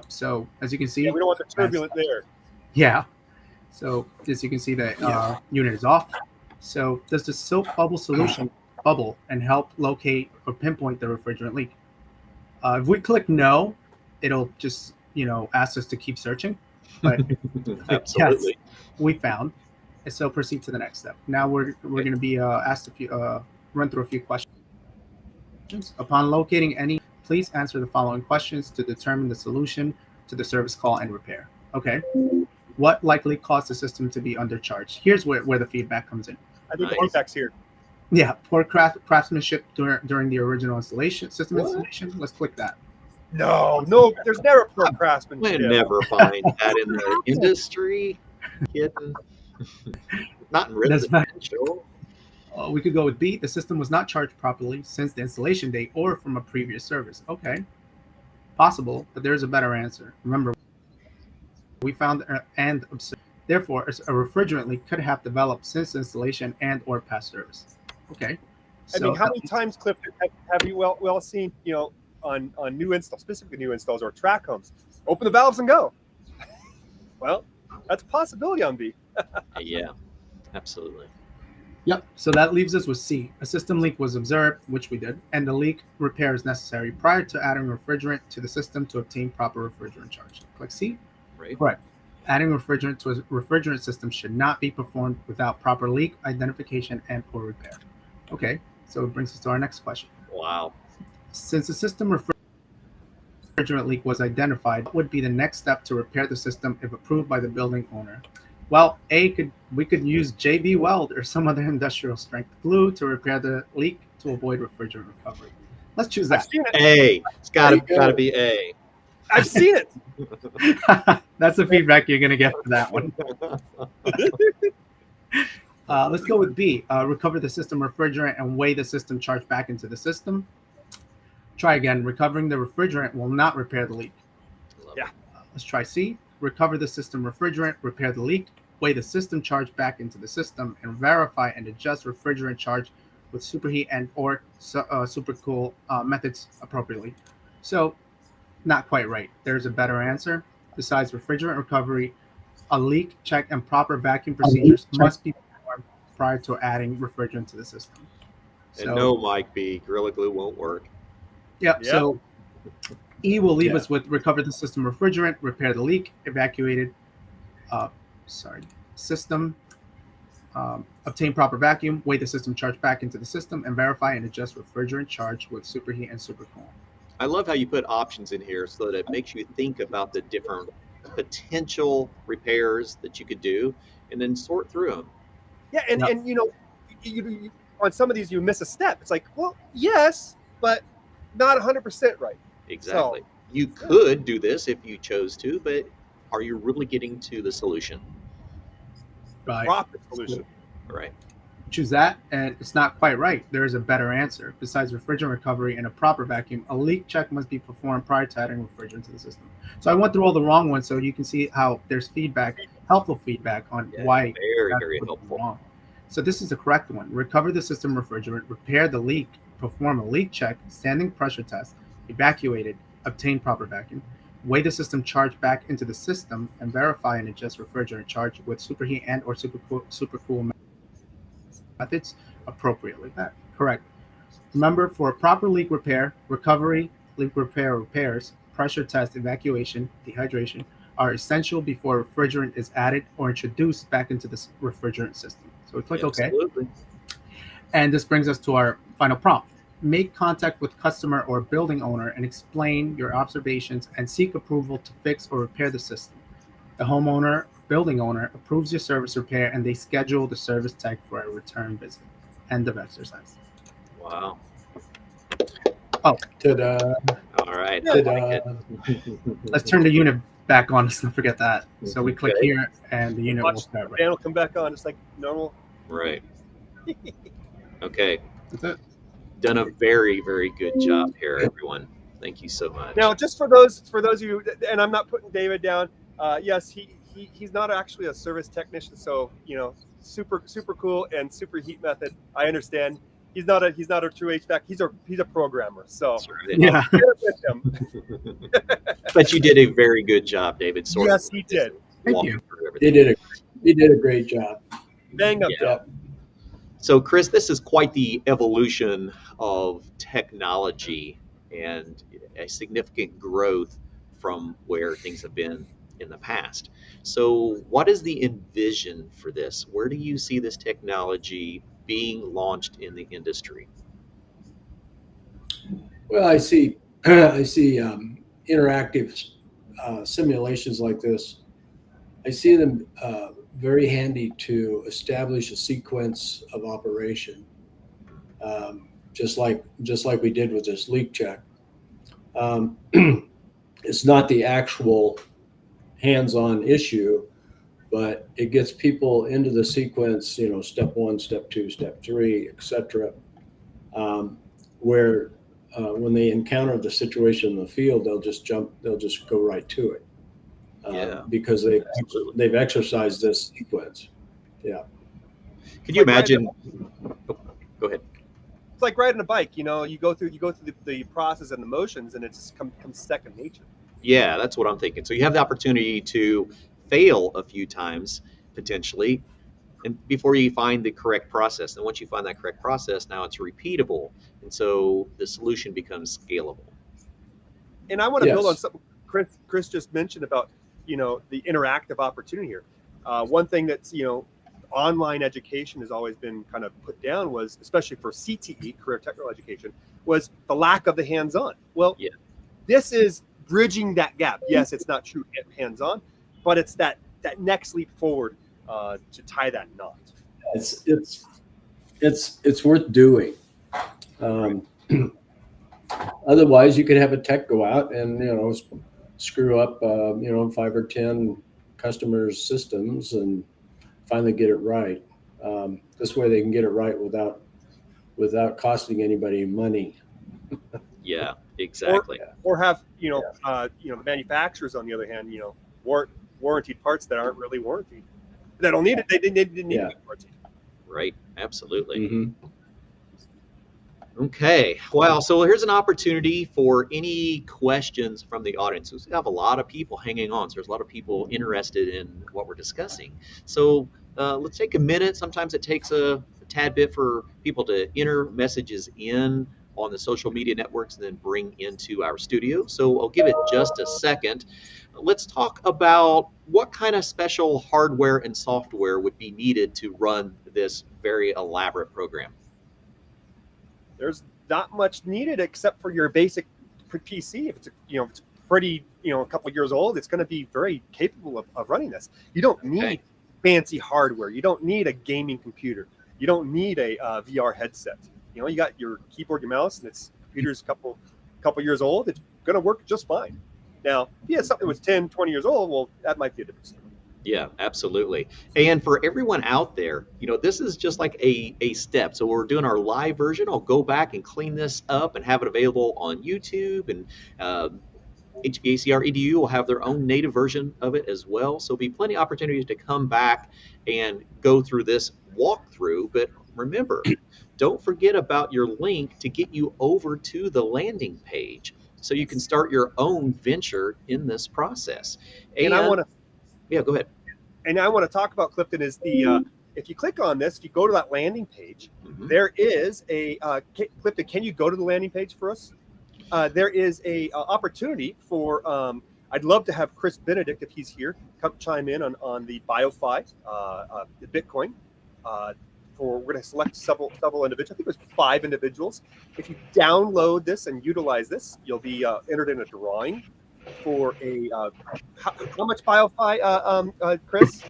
So as you can see, we don't want the turbulent there. Yeah. So as you can see, the unit is off. So does the soap bubble solution bubble and help locate or pinpoint the refrigerant leak. If we click no, it'll just ask us to keep searching. But yes, Absolutely. we found. And so proceed to the next step. Now we're going to be asked run through a few questions. Upon locating any, please answer the following questions to determine the solution to the service call and repair. Okay. What likely caused the system to be undercharged? Here's where the feedback comes in. I think the Nice. feedback's here. Yeah, poor craftsmanship during the original system installation. Let's click that. No, there's never poor craftsmanship. We never find that in the industry. Kidding. Not in That's not- residential. We could go with B. The system was not charged properly since the installation date or from a previous service. Okay, possible, but there's a better answer. Remember, we found and observed. Therefore, a refrigerant leak could have developed since installation and or past service. Okay. I mean, how many times, Cliff, have you well seen, on new installs, specifically new installs or track homes, open the valves and go? Well, that's a possibility on B. Yeah, absolutely. Yep. So that leaves us with C. A system leak was observed, which we did, and the leak repair is necessary prior to adding refrigerant to the system to obtain proper refrigerant charge. Click C. Right. Correct. Adding refrigerant to a refrigerant system should not be performed without proper leak identification and or repair. Okay. So it brings us to our next question. Wow. Since the system refrigerant leak was identified, what would be the next step to repair the system if approved by the building owner? Well, we could use JB Weld or some other industrial strength glue to repair the leak to avoid refrigerant recovery. Let's choose I've that. seen it. A. It's gotta be A. I've seen it. That's the feedback you're gonna get for that one. Let's go with B. Recover the system refrigerant and weigh the system charge back into the system. Try again. Recovering the refrigerant will not repair the leak. Yeah. Let's try C. Recover the system refrigerant, repair the leak, weigh the system charge back into the system, and verify and adjust refrigerant charge with superheat and or supercool methods appropriately. So, not quite right. There's a better answer. Besides refrigerant recovery, a leak check and proper vacuum procedures must be performed prior to adding refrigerant to the system. And no, Mike B. Gorilla Glue won't work. Yep. So E will leave Yeah. us with recover the system refrigerant, repair the leak, system, obtain proper vacuum, weigh the system charge back into the system, and verify and adjust refrigerant charge with superheat and supercool. I love how you put options in here so that it makes you think about the different potential repairs that you could do and then sort through them. Yeah, and you on some of these you miss a step. It's like, well, yes, but not 100% right. Exactly. You could do this if you chose to, but are you really getting to the solution? Right. Proper solution. Right. Choose that, and it's not quite right. There is a better answer. Besides refrigerant recovery and a proper vacuum, a leak check must be performed prior to adding refrigerant to the system. So I went through all the wrong ones, so you can see how there's feedback, helpful feedback on why Very helpful. wrong. So this is the correct one. Recover the system refrigerant, repair the leak, perform a leak check, standing pressure test, evacuate it, obtain proper vacuum, weigh the system charge back into the system, and verify and adjust refrigerant charge with superheat and or supercool methods appropriately. Correct. Remember, for proper leak repair, recovery, leak repair, repairs, pressure test, evacuation, dehydration are essential before refrigerant is added or introduced back into the refrigerant system. So we click Absolutely. OK. And this brings us to our final prompt. Make contact with customer or building owner and explain your observations and seek approval to fix or repair the system. The homeowner, building owner approves your service repair and they schedule the service tech for a return visit. End of exercise. Wow. Ta-da. All right. Ta-da. Let's turn the unit back on. Let's not forget that. So we click Okay. here and the unit will Watch start the right. fan will come back on just like normal. Right. Okay. That's it. Done a very good job here, everyone. Thank you so much. Now, just for those of you, and I'm not putting David down. Yes, he's not actually a service technician, so super cool and super heat method. I understand. He's not a true HVAC. He's a programmer. So That's right. Yeah. get with him. But you did a very good job, David. Yes, he did. Thank walking you. through everything. He did a great job. Bang up Yeah. job. So, Chris, this is quite the evolution of technology and a significant growth from where things have been in the past. So, what is the envision for this? Where do you see this technology being launched in the industry? Well, I see I see interactive simulations like this. I see them very handy to establish a sequence of operation, just like we did with this leak check. Um, it's not the actual hands-on issue, but it gets people into the sequence. Step one, step two, step three, etc. Where when they encounter the situation in the field, they'll just go right to it. Yeah, Because absolutely. they've exercised this sequence. Yeah. Can you imagine? Oh, go ahead. It's like riding a bike. You go through the process and the motions, and it's comes second nature. Yeah, that's what I'm thinking. So you have the opportunity to fail a few times potentially, and before you find the correct process. And once you find that correct process, now it's repeatable, and so the solution becomes scalable. And I want to build on Yes. something Chris just mentioned about the interactive opportunity here. One thing that's online education has always been kind of put down was, especially for CTE, career technical education, was the lack of the hands-on. Well, Yeah. this is bridging that gap. Yes, it's not true hands-on, but it's that next leap forward to tie that knot. It's worth doing. Otherwise, you could have a tech go out and screw up 5 or 10 customers' systems and finally get it right. This way, they can get it right without costing anybody money. Yeah, exactly. Or have the manufacturers, on the other hand, warranted parts that aren't really warranted. They don't need it. They didn't need to be warranted. Right. Absolutely. Mm-hmm. Okay. Well, so here's an opportunity for any questions from the audience. We have a lot of people hanging on. So there's a lot of people interested in what we're discussing. So let's take a minute. Sometimes it takes a tad bit for people to enter messages in on the social media networks and then bring into our studio. So I'll give it just a second. Let's talk about what kind of special hardware and software would be needed to run this very elaborate program. There's not much needed except for your basic PC. If it's it's pretty a couple of years old, it's going to be very capable of running this. You don't need fancy hardware. You don't need a gaming computer. You don't need a VR headset. You got your keyboard, your mouse, and its computer's a couple years old. It's going to work just fine. Now, if you had something that was 10, 20 years old, well, that might be a different story. Yeah, absolutely. And for everyone out there, this is just like a step. So we're doing our live version. I'll go back and clean this up and have it available on YouTube, and HVACR EDU will have their own native version of it as well. So there'll be plenty of opportunities to come back and go through this walkthrough. But remember, don't forget about your link to get you over to the landing page so you can start your own venture in this process. And I want to Yeah, go ahead. And I want to talk about, Clifton, is if you click on this, if you go to that landing page, there is a Clifton. Can you go to the landing page for us? There is a opportunity for. I'd love to have Chris Benedict, if he's here, come chime in on the BioFi, the Bitcoin. We're going to select several individuals. I think it was 5 individuals. If you download this and utilize this, you'll be entered in a drawing for a how much BioFi, Chris?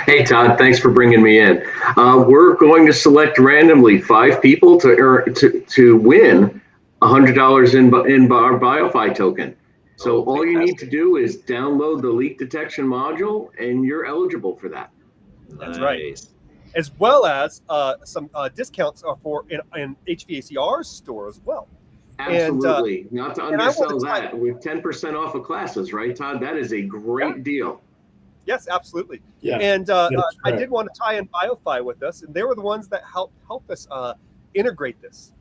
Hey Todd, thanks for bringing me in. We're going to select randomly 5 people to win $100 in our BioFi token. So all you need to do is download the leak detection module, and you're eligible for that. That's right. As well as some discounts for in HVACR store as well. Absolutely. And, not to undersell that. With 10% off of classes, right, Todd? That is a great deal. Yes, absolutely. Yeah. And I did want to tie in BioFi with us, and they were the ones that help us integrate this.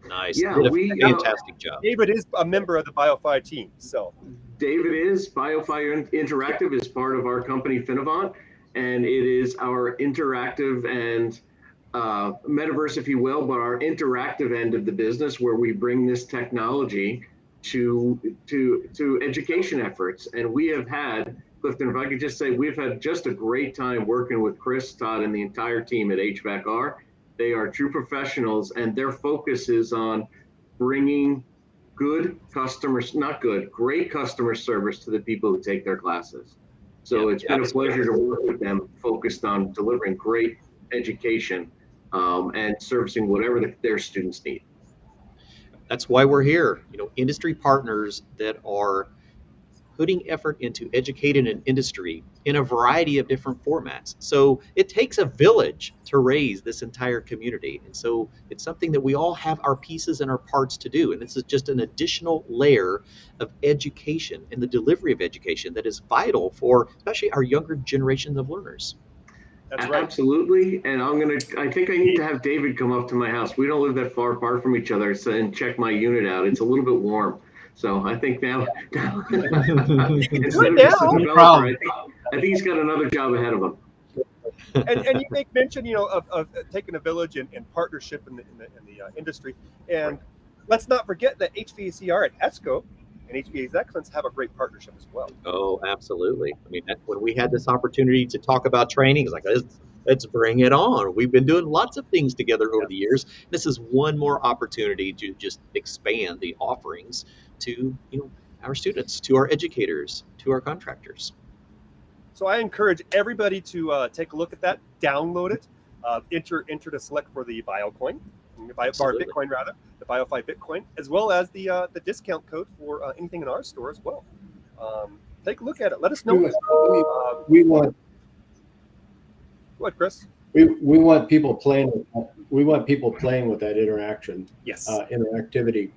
Nice. Yeah, fantastic job. David is a member of the BioFi team. So David is. BioFi Interactive is part of our company, Finovant, and it is our interactive and metaverse, if you will, but our interactive end of the business, where we bring this technology to education efforts. And we have had, Clifton, if I could just say, we've had just a great time working with Chris, Todd, and the entire team at HVACR. They are true professionals, and their focus is on bringing great customer service to the people who take their classes. So it's been a pleasure to work with them, focused on delivering great education and servicing whatever their students need. That's why we're here. Industry partners that are putting effort into educating an industry in a variety of different formats. So it takes a village to raise this entire community. And so it's something that we all have our pieces and our parts to do. And this is just an additional layer of education and the delivery of education that is vital for especially our younger generation of learners. That's right. Absolutely. And I think I need to have David come up to my house. We don't live that far apart from each other, and check my unit out. It's a little bit warm. So I think now, instead of just a developer, I think he's got another job ahead of him. And you make mention, of taking a village and partnership in the industry. And let's not forget that HVACR and ESCO and HVAC's Excellence have a great partnership as well. Oh, absolutely. I mean, when we had this opportunity to talk about training, it's like, let's bring it on. We've been doing lots of things together over the years. This is one more opportunity to just expand the offerings to our students, to our educators, to our contractors. So I encourage everybody to take a look at that, download it, enter to select for the Bitcoin, the BioFi Bitcoin, as well as the discount code for anything in our store as well. Take a look at it. Let us know. We want. Go ahead, Chris. We want people playing. We want people playing with that interaction. Yes. Interactivity.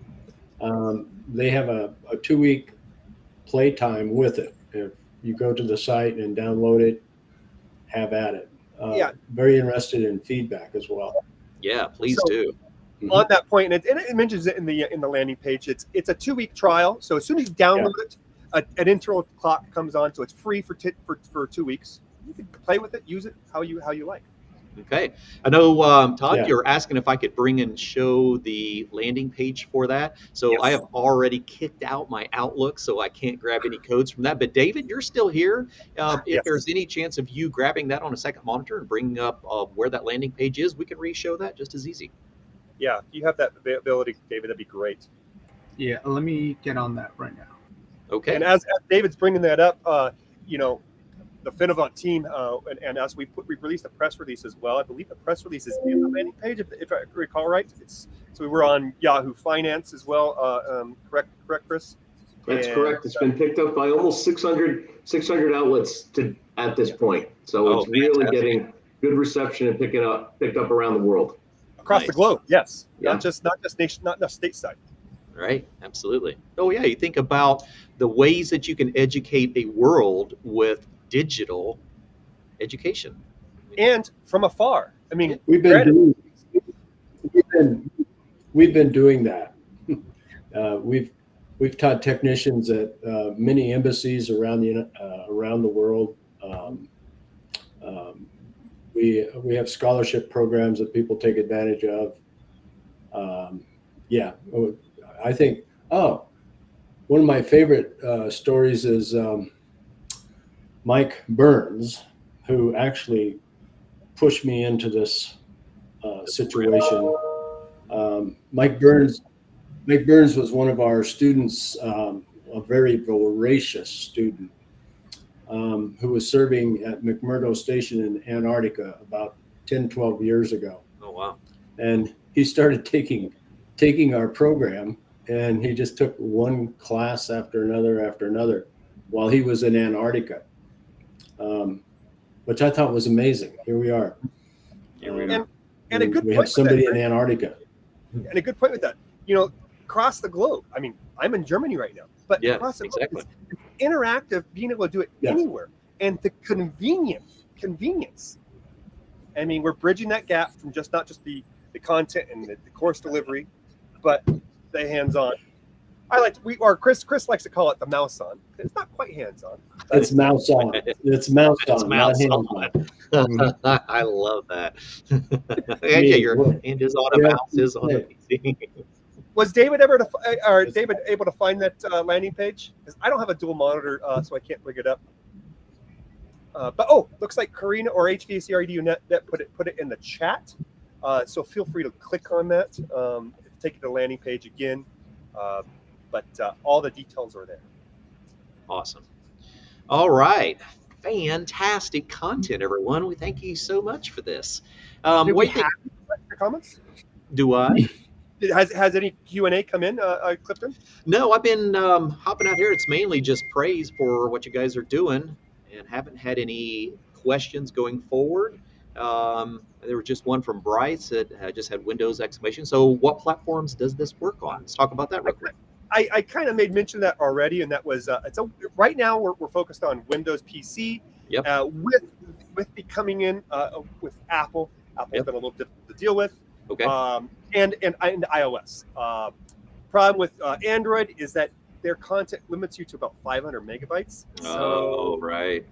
They have a 2-week play time with it. If you go to the site and download it, have at it. Very interested in feedback as well. Yeah, please do. On that point, and it mentions it in the landing page. It's a 2-week trial. So as soon as you download it, an intro clock comes on, so it's free for 2 weeks. You can play with it, use it how you like. Okay. I know, Todd, you were asking if I could bring and show the landing page for that. So yes. I have already kicked out my Outlook, so I can't grab any codes from that. But David, you're still here. If there's any chance of you grabbing that on a second monitor and bringing up where that landing page is, we can re-show that just as easy. Yeah, if you have that availability, David, that'd be great. Yeah, let me get on that right now. Okay. And as David's bringing that up, the Finovant team and us, we released a press release as well. I believe the press release is in the landing page, if I recall right. So we were on Yahoo Finance as well. Correct, Chris? That's correct. It's been picked up by almost 600 outlets at this point. So it's really getting good reception and picked up around the world. Across the globe, yes. Yeah. Not just stateside. Right, absolutely. Oh yeah, you think about the ways that you can educate a world with digital education and from afar. I mean, we've been doing that. We've taught technicians at many embassies around the world. We have scholarship programs that people take advantage of. I think. One of my favorite stories is Mike Burns, who actually pushed me into this situation. Mike Burns was one of our students, a very voracious student, who was serving at McMurdo Station in Antarctica about 10, 12 years ago. Oh, wow. And he started taking our program, and he just took one class after another while he was in Antarctica, which I thought was amazing. Here we are. And a good we point have somebody with that, in Antarctica. And a good point with that. Across the globe. I mean, I'm in Germany right now, but across the globe, it's interactive, being able to do it anywhere, and the convenience. I mean, we're bridging that gap from not just the content and the course delivery, but the hands-on. Chris likes to call it the mouse on. It's not quite hands-on. It's mouse on. It's mouse on. It's mouse not on. I love that. Yeah, Me, your what- hand is on a yeah, mouse is on a PC. Was David ever David able to find that landing page? Because I don't have a dual monitor, so I can't bring it up. But looks like Karina or HVACR EDU.net put it in the chat. So feel free to click on that. Take it to the landing page again. But all the details are there. Awesome. All right. Fantastic content, everyone. We thank you so much for this. Did we Wait, have any comments? do I? Has any Q&A come in, Clifton? No, I've been hopping out here. It's mainly just praise for what you guys are doing, and haven't had any questions going forward. There was just one from Bryce that just had Windows exclamation. So, what platforms does this work on? Let's talk about that real quick. I kind of made mention of that already, and that was right now we're focused on Windows PC. Yep. With the coming in with Apple. Apple's Yep. been a little difficult to deal with. Okay. And iOS. Problem with Android is that their content limits you to about 500 megabytes. So right.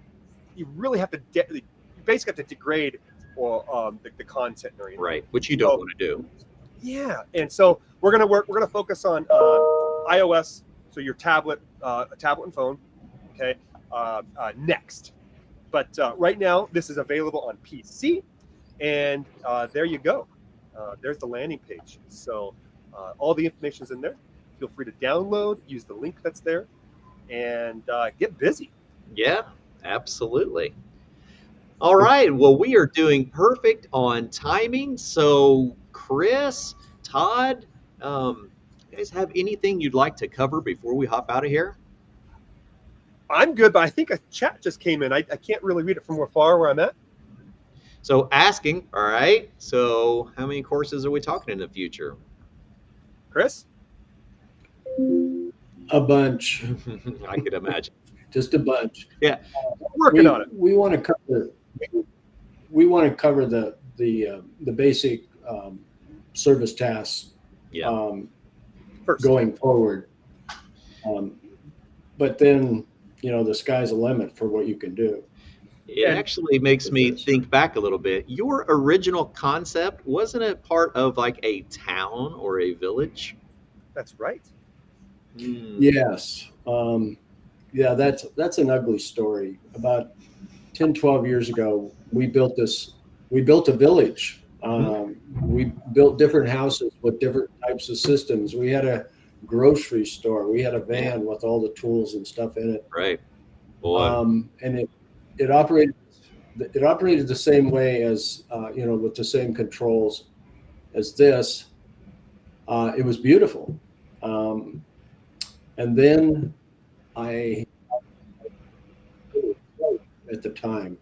you really have to you basically have to degrade the content. Right, which you don't want to do. Yeah, and so we're gonna focus on iOS. So your tablet, a tablet and phone. Okay. Next, but right now this is available on PC, and there you go. There's the landing page. So all the information's in there. Feel free to download, use the link that's there, and get busy. Yeah, absolutely. All right. Well, we are doing perfect on timing. So, Chris, Todd, you guys have anything you'd like to cover before we hop out of here? I'm good, but I think a chat just came in. I can't really read it from where I'm at. So, asking, all right. So, how many courses are we talking in the future? Chris? A bunch, I could imagine. just a bunch. Yeah. Working on it. We want to cover. We want to cover the basic service tasks Yeah. First. going forward. But then, the sky's the limit for what you can do. It actually makes me think back a little bit. Your original concept, wasn't it part of like a town or a village? That's right. Yes. Yeah, that's an ugly story. About 10, 12 years ago, we built a village. We built different houses with different types of systems. We had a grocery store. We had a van with all the tools and stuff in it. Right. Boy. And it operated the same way as, with the same controls as this. It was beautiful. And then at the time,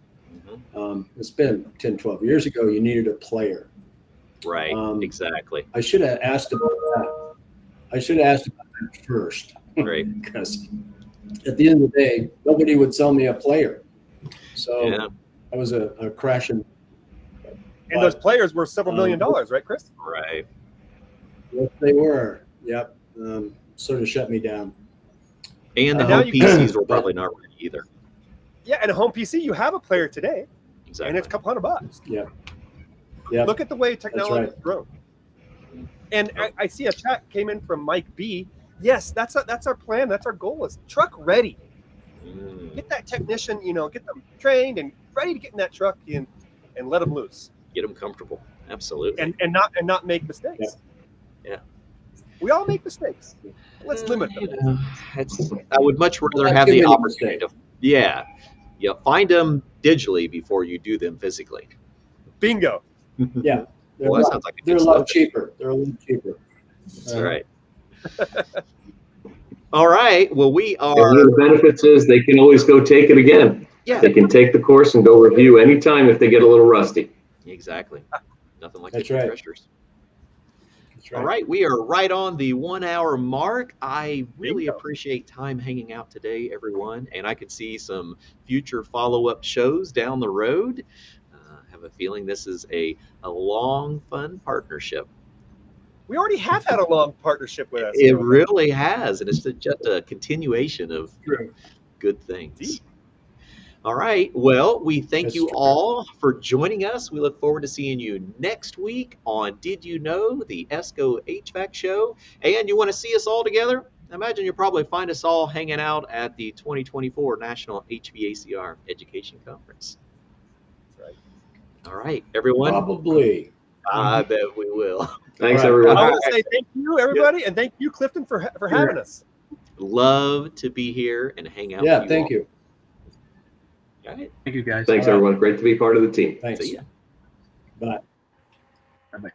it's been 10, 12 years ago, you needed a player. Right, exactly. I should have asked about that. I should have asked about that first. Right. Because at the end of the day, nobody would sell me a player. So that was a crash. And those players were several $1 million, right, Chris? Right. Yes, they were. Yep. Sort of shut me down. And the now home PCs were probably not ready either. Yeah, and a home PC, you have a player today, Exactly. and it's a couple $100. Yeah. Yeah. Look at the way technology has grown. And Oh. I see a chat came in from Mike B. Yes, that's our plan. That's our goal, is truck ready. Get that technician, get them trained and ready to get in that truck and let them loose. Get them comfortable. Absolutely. And not make mistakes. Yeah. We all make mistakes. Let's limit them. I would much rather Not have too the many opportunity to find them digitally before you do them physically. Bingo. Yeah. Well, that sounds like a They're good a lot slogan. cheaper. They're a little cheaper. That's right. All right. Well, we are. And one of the benefits is they can always go take it again. Yeah. They can take the course and go review anytime if they get a little rusty. Exactly. Nothing like That's getting right. treasures. That's right. All right, we are right on the 1 hour mark. I really Bingo. appreciate time hanging out today, everyone, and I could see some future follow-up shows down the road. Have a feeling this is a long, fun partnership. We already have had a long partnership with us. It really has, and it's just a continuation of True. good things. Indeed. All right. Well, we thank Yes, you sir. all for joining us. We look forward to seeing you next week on Did You Know, the ESCO HVAC show. And you want to see us all together? I imagine you'll probably find us all hanging out at the 2024 National HVACR Education Conference. That's right. All right, everyone. Probably. I bet we will. Thanks, All right. everyone. I want to say thank you, everybody, and thank you, Clifton, for having us. Love to be here and hang out Yeah, with you thank all. you. All right. Thank you, guys. Thanks, All right. everyone. Great to be part of the team. Thanks. See ya. Bye. Bye-bye.